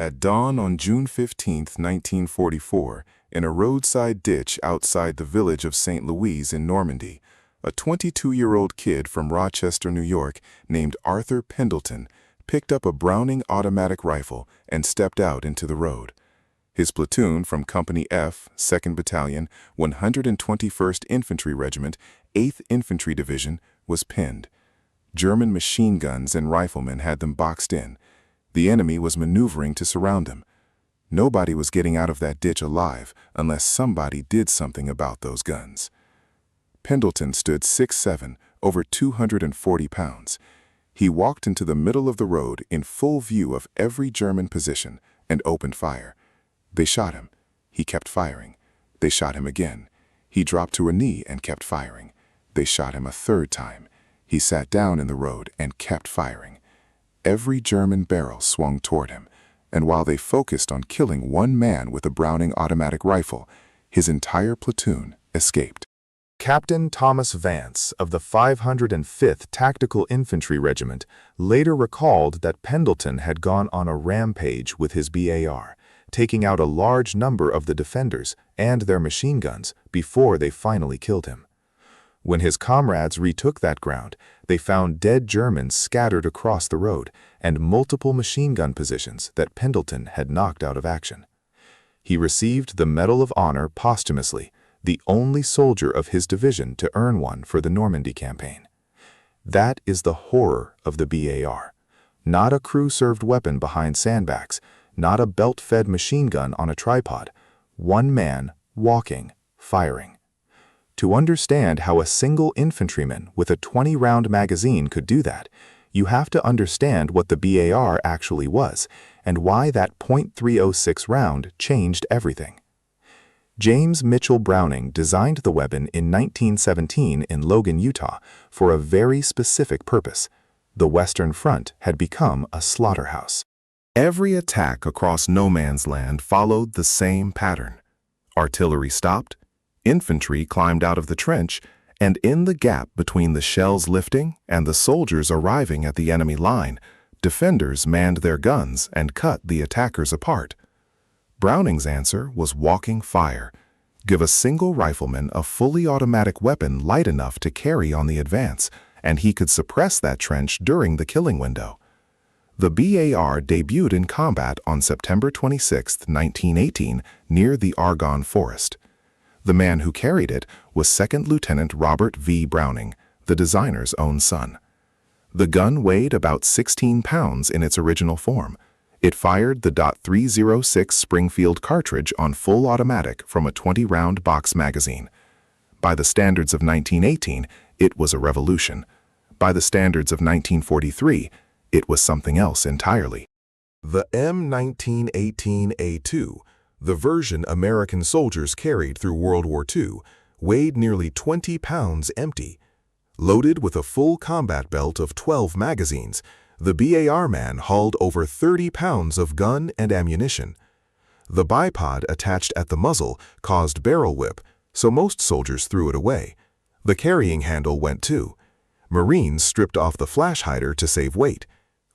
At dawn on June 15, 1944, in a roadside ditch outside the village of St. Louis in Normandy, a 22-year-old kid from Rochester, New York, named Arthur Pendleton, picked up a Browning automatic rifle and stepped out into the road. His platoon from Company F, 2nd Battalion, 121st Infantry Regiment, 8th Infantry Division, was pinned. German machine guns and riflemen had them boxed in. The enemy was maneuvering to surround them. Nobody was getting out of that ditch alive unless somebody did something about those guns. Pendleton stood 6'7", over 240 pounds. He walked into the middle of the road in full view of every German position and opened fire. They shot him. He kept firing. They shot him again. He dropped to a knee and kept firing. They shot him a third time. He sat down in the road and kept firing. Every German barrel swung toward him, and while they focused on killing one man with a Browning automatic rifle, his entire platoon escaped. Captain Thomas Vance of the 505th Tactical Infantry Regiment later recalled that Pendleton had gone on a rampage with his BAR, taking out a large number of the defenders and their machine guns before they finally killed him. When his comrades retook that ground, they found dead Germans scattered across the road and multiple machine gun positions that Pendleton had knocked out of action. He received the Medal of Honor posthumously, the only soldier of his division to earn one for the Normandy campaign. That is the horror of the BAR. Not a crew-served weapon behind sandbags, not a belt-fed machine gun on a tripod. One man, walking, firing. To understand how a single infantryman with a 20-round magazine could do that, you have to understand what the BAR actually was and why that .306 round changed everything. James Mitchell Browning designed the weapon in 1917 in Logan, Utah, for a very specific purpose. The Western Front had become a slaughterhouse. Every attack across no man's land followed the same pattern. Artillery stopped, infantry climbed out of the trench, and in the gap between the shells lifting and the soldiers arriving at the enemy line, defenders manned their guns and cut the attackers apart. Browning's answer was walking fire. Give a single rifleman a fully automatic weapon light enough to carry on the advance, and he could suppress that trench during the killing window. The BAR debuted in combat on September 26, 1918, near the Argonne Forest. The man who carried it was 2nd Lieutenant Robert V. Browning, the designer's own son. The gun weighed about 16 pounds in its original form. It fired the .306 Springfield cartridge on full automatic from a 20-round box magazine. By the standards of 1918, it was a revolution. By the standards of 1943, it was something else entirely. The M1918A2, the version American soldiers carried through World War II, weighed nearly 20 pounds empty. Loaded with a full combat belt of 12 magazines, the BAR man hauled over 30 pounds of gun and ammunition. The bipod attached at the muzzle caused barrel whip, so most soldiers threw it away. The carrying handle went too. Marines stripped off the flash hider to save weight.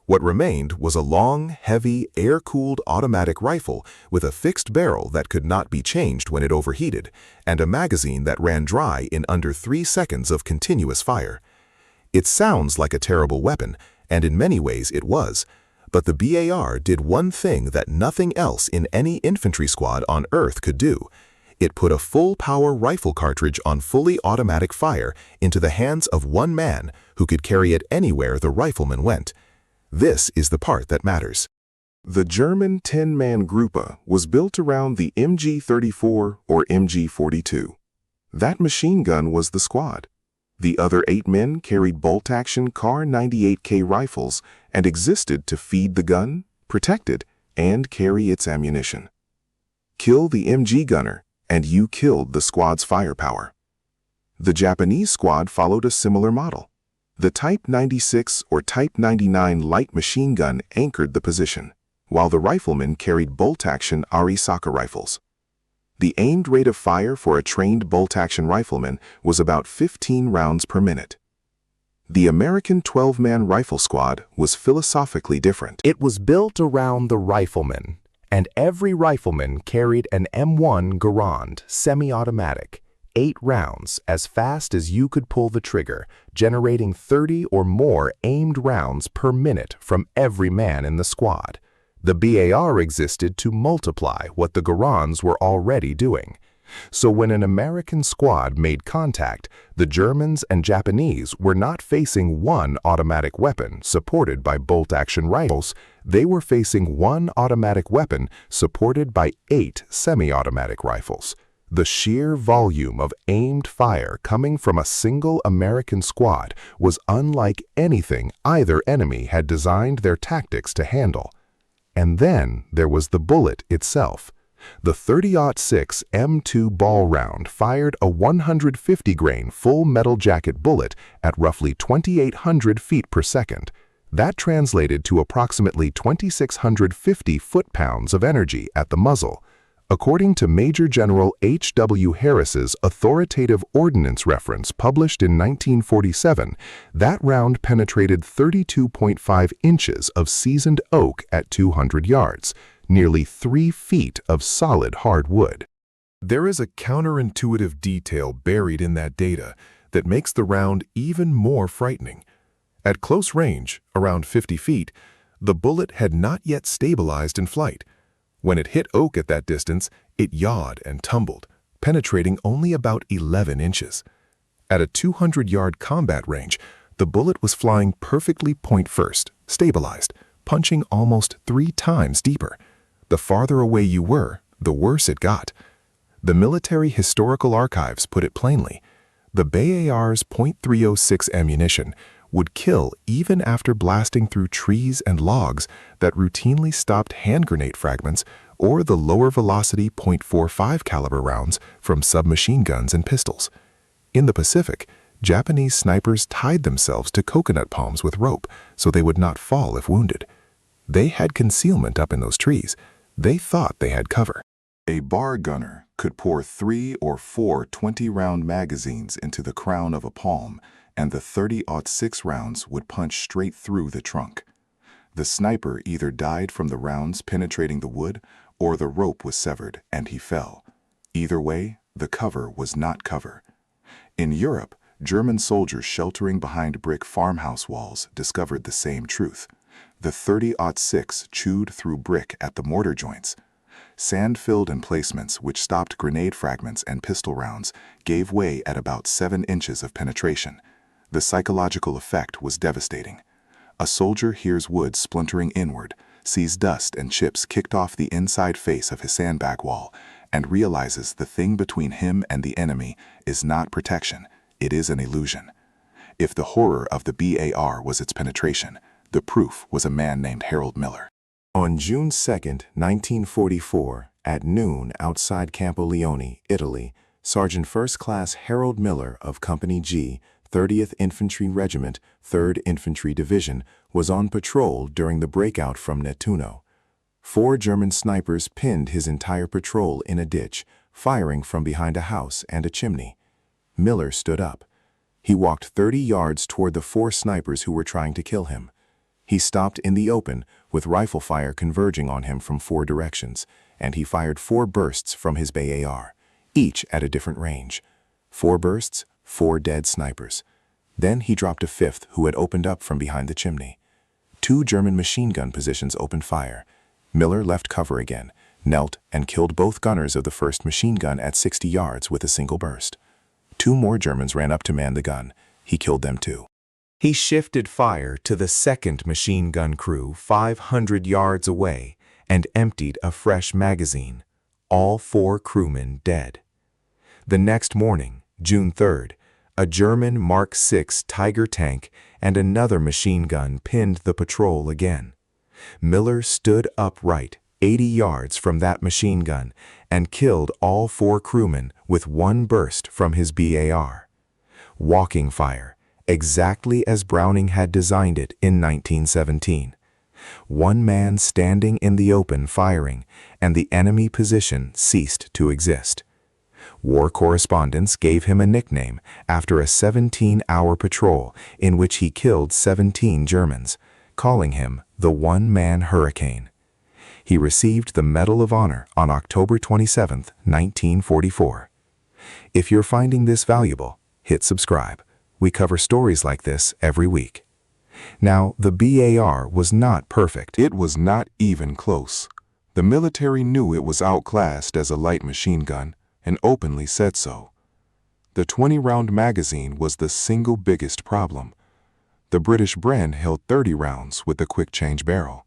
What remained was a long, heavy, air-cooled automatic rifle with a fixed barrel that could not be changed when it overheated, and a magazine that ran dry in under 3 seconds of continuous fire. It sounds like a terrible weapon, and in many ways it was, but the BAR did one thing that nothing else in any infantry squad on Earth could do. It put a full-power rifle cartridge on fully automatic fire into the hands of one man who could carry it anywhere the rifleman went. This is the part that matters. The German 10-man Gruppe was built around the MG-34 or MG-42. That machine gun was the squad. The other 8 men carried bolt-action Kar 98K rifles and existed to feed the gun, protect it, and carry its ammunition. Kill the MG gunner, and you killed the squad's firepower. The Japanese squad followed a similar model. The Type 96 or Type 99 light machine gun anchored the position, while the riflemen carried bolt-action Arisaka rifles. The aimed rate of fire for a trained bolt-action rifleman was about 15 rounds per minute. The American 12-man rifle squad was philosophically different. It was built around the rifleman, and every rifleman carried an M1 Garand semi-automatic, 8 rounds as fast as you could pull the trigger, generating 30 or more aimed rounds per minute from every man in the squad. The BAR existed to multiply what the Garands were already doing. So when an American squad made contact, the Germans and Japanese were not facing one automatic weapon supported by bolt-action rifles, they were facing one automatic weapon supported by 8 semi-automatic rifles. The sheer volume of aimed fire coming from a single American squad was unlike anything either enemy had designed their tactics to handle. And then there was the bullet itself. The .30-06 M2 ball round fired a 150-grain full metal jacket bullet at roughly 2,800 feet per second. That translated to approximately 2,650 foot-pounds of energy at the muzzle. According to Major General H.W. Harris's authoritative ordnance reference published in 1947, that round penetrated 32.5 inches of seasoned oak at 200 yards. Nearly 3 feet of solid hard wood. There is a counterintuitive detail buried in that data that makes the round even more frightening. At close range, around 50 feet, the bullet had not yet stabilized in flight. When it hit oak at that distance, it yawed and tumbled, penetrating only about 11 inches. At a 200-yard combat range, the bullet was flying perfectly point first, stabilized, punching almost 3 times deeper. The farther away you were, the worse it got. The Military Historical Archives put it plainly. The BAR's .306 ammunition would kill even after blasting through trees and logs that routinely stopped hand grenade fragments or the lower velocity .45 caliber rounds from submachine guns and pistols. In the Pacific, Japanese snipers tied themselves to coconut palms with rope so they would not fall if wounded. They had concealment up in those trees. They thought they had cover. A bar gunner could pour 3 or 4 20-round magazines into the crown of a palm, and the .30-06 rounds would punch straight through the trunk. The sniper either died from the rounds penetrating the wood, or the rope was severed and he fell. Either way, the cover was not cover. In Europe, German soldiers sheltering behind brick farmhouse walls discovered the same truth. The .30-06 chewed through brick at the mortar joints. Sand-filled emplacements which stopped grenade fragments and pistol rounds gave way at about 7 inches of penetration. The psychological effect was devastating. A soldier hears wood splintering inward, sees dust and chips kicked off the inside face of his sandbag wall, and realizes the thing between him and the enemy is not protection, it is an illusion. If the horror of the BAR was its penetration, the proof was a man named Harold Miller. On June 2, 1944, at noon outside Campoleone, Italy, Sergeant First Class Harold Miller of Company G, 30th Infantry Regiment, 3rd Infantry Division, was on patrol during the breakout from Nettuno. 4 German snipers pinned his entire patrol in a ditch, firing from behind a house and a chimney. Miller stood up. He walked 30 yards toward the 4 snipers who were trying to kill him. He stopped in the open, with rifle fire converging on him from 4 directions, and he fired 4 bursts from his BAR, each at a different range. 4 bursts, 4 dead snipers. Then he dropped a 5th who had opened up from behind the chimney. 2 German machine gun positions opened fire. Miller left cover again, knelt, and killed both gunners of the first machine gun at 60 yards with a single burst. 2 more Germans ran up to man the gun. He killed them too. He shifted fire to the 2nd machine gun crew 500 yards away and emptied a fresh magazine. All 4 crewmen dead. The next morning, June 3rd, a German Mark VI Tiger tank and another machine gun pinned the patrol again. Miller stood upright 80 yards from that machine gun and killed all 4 crewmen with 1 burst from his BAR. Walking fire, exactly as Browning had designed it in 1917. 1 man standing in the open firing, and the enemy position ceased to exist. War correspondents gave him a nickname after a 17-hour patrol in which he killed 17 Germans, calling him the One-Man Hurricane. He received the Medal of Honor on October 27, 1944. If you're finding this valuable, hit subscribe. We cover stories like this every week. Now, the BAR was not perfect. It was not even close. The military knew it was outclassed as a light machine gun and openly said so. The 20-round magazine was the single biggest problem. The British Bren held 30 rounds with a quick-change barrel.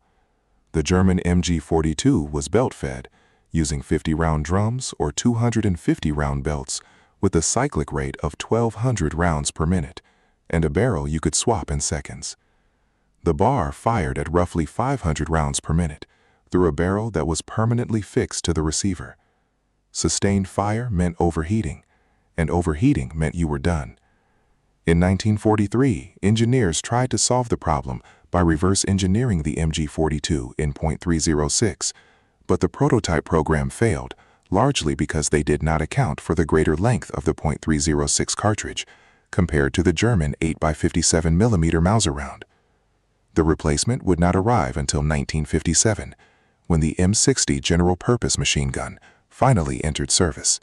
The German MG42 was belt-fed, using 50-round drums or 250-round belts with a cyclic rate of 1,200 rounds per minute, and a barrel you could swap in seconds. The BAR fired at roughly 500 rounds per minute through a barrel that was permanently fixed to the receiver. Sustained fire meant overheating, and overheating meant you were done. In 1943, engineers tried to solve the problem by reverse engineering the MG42 in .306, but the prototype program failed, largely because they did not account for the greater length of the .306 cartridge compared to the German 8x57mm Mauser round. The replacement would not arrive until 1957, when the M60 general-purpose machine gun finally entered service.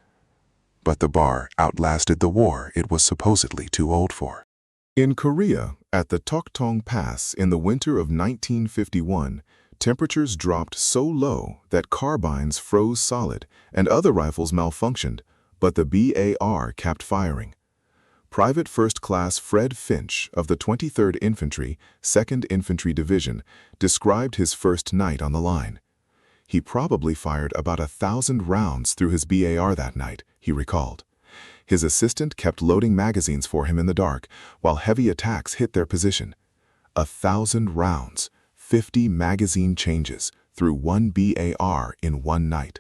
But the BAR outlasted the war it was supposedly too old for. In Korea, at the Toktung Pass in the winter of 1951, temperatures dropped so low that carbines froze solid and other rifles malfunctioned, but the BAR kept firing. Private First Class Fred Finch of the 23rd Infantry, 2nd Infantry Division, described his first night on the line. He probably fired about 1,000 rounds through his BAR that night, he recalled. His assistant kept loading magazines for him in the dark while heavy attacks hit their position. 1,000 rounds, 50 magazine changes through one BAR in one night.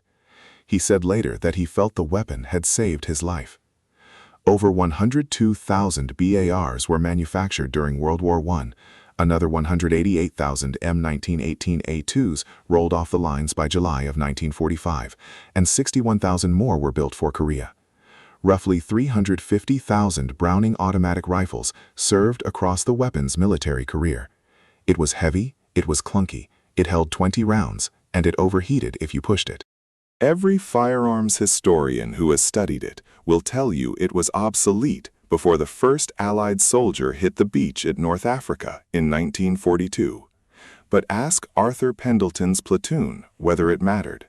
He said later that he felt the weapon had saved his life. Over 102,000 BARs were manufactured during World War I. Another 188,000 M1918A2s rolled off the lines by July of 1945, and 61,000 more were built for Korea. Roughly 350,000 Browning automatic rifles served across the weapon's military career. It was heavy, it was clunky, it held 20 rounds, and it overheated if you pushed it. Every firearms historian who has studied it will tell you it was obsolete before the first Allied soldier hit the beach at North Africa in 1942. But ask Arthur Pendleton's platoon whether it mattered.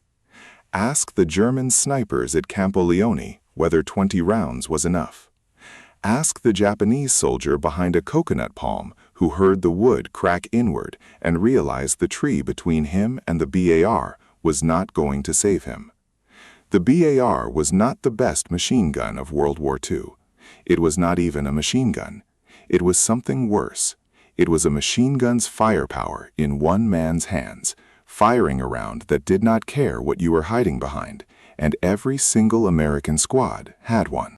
Ask the German snipers at Campo Leone whether 20 rounds was enough. Ask the Japanese soldier behind a coconut palm who heard the wood crack inward and realized the tree between him and the BAR was not going to save him. The BAR was not the best machine gun of World War II. It was not even a machine gun. It was something worse. It was a machine gun's firepower in one man's hands, firing a round that did not care what you were hiding behind, and every single American squad had one.